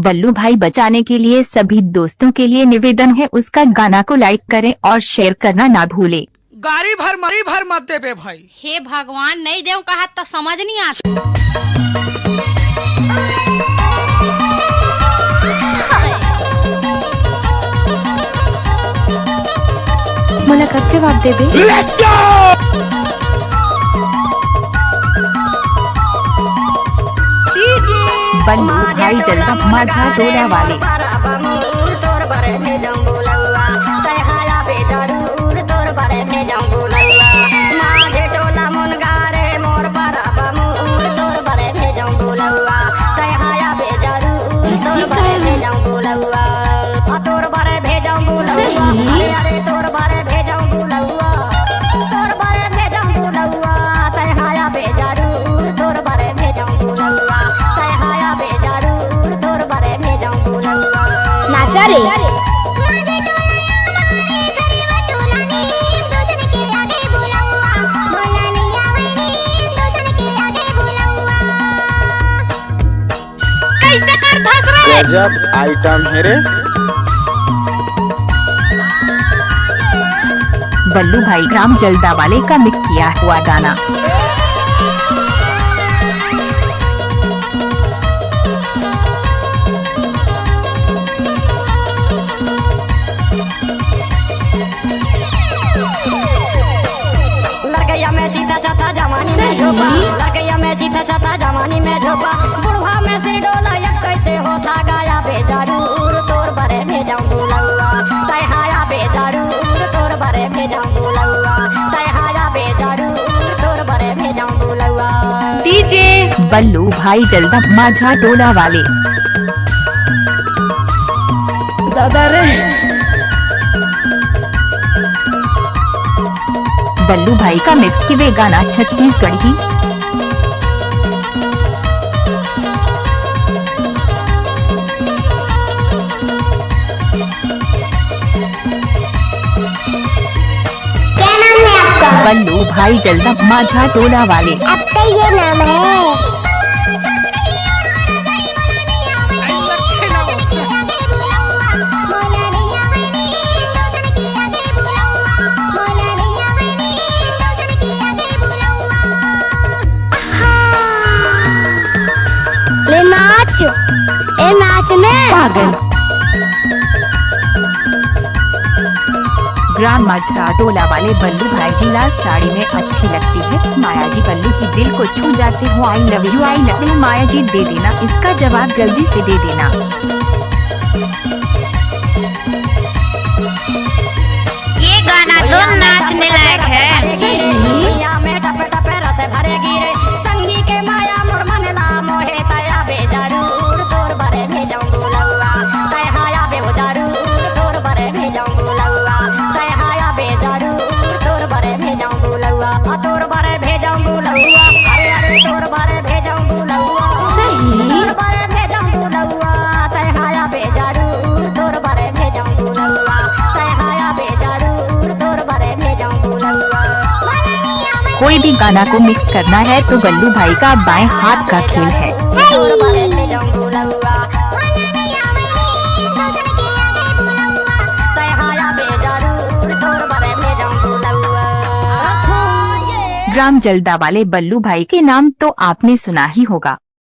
बल्लू भाई बचाने के लिए सभी दोस्तों के लिए निवेदन है, उसका गाना को लाइक करें और शेयर करना ना भूले। गाड़ी भर मत देबे भाई। हे भगवान, नहीं देव कहा तो समझ नहीं आता। मुलाकात जवाब दे दे। Let's go! बल्लू भाई जल्दा माझा टोला वाले। नाचा रे कैसे कर धस रे? गजब आइटम है रे। बल्लू भाई ग्राम जल्दा वाले का मिक्स किया हुआ गाना। लड़कैया में सीधा छाता जवानी में झोपा, लड़कैया में सीधा छाता जवानी में झोपा, बुढ़वा में सिर डोला या कैसे होता गाया बेजरूर तोर बरे भेजाऊं बुलौआ, तय हाया बेजरूर तोर बरे भेजाऊं बुलौआ, तय हाया बेजरूर तोर बरे भेजाऊं बुलौआ। डीजे बल्लू भाई जल्दा माझा टोला वाले। दादा रे बल्लू भाई का मिक्स किए गाना छत्तीसगढ़ी। क्या नाम है आपका? बल्लू भाई जल्दा माझा टोला वाले। अब तो ये नाम है। ले नाच, ए नाचने पागल। ग्राम माझा टोला वाले बल्लू भाई जी लाल साड़ी में अच्छी लगती है। माया जी बल्लू की दिल को छू जाते हो। आई लव यू माया जी दे देना, इसका जवाब जल्दी से दे देना। ये गाना तो नाचने लायक है। दुनिया में टप टप रस भरेगी रे, संगी के माया मोर मन ला मोहे तया बेजरूर तोर बरे भेजाऊं बुलौआ, तय हाया बेजरूर तोर बरे भेजाऊं बुलौआ, तय हाया बेजरूर तोर बरे भेजाऊं बुलौआ, तोर बरे भेजाऊं बुलौआ, अरे अरे तोर बरे भेजाऊं बुलौआ, तोर बरे भेजाऊं बुलौआ, तय हाया बेजरूर तोर बरे भेजाऊं बुलौआ, तय हाया बेजरूर तोर बरे भेजाऊं बुलौआ। कोई भी गाना को मिक्स करना है तो बल्लू भाई का बाएं हाथ का खेल है। ग्राम जल्दा वाले बल्लू भाई के नाम तो आपने सुना ही होगा।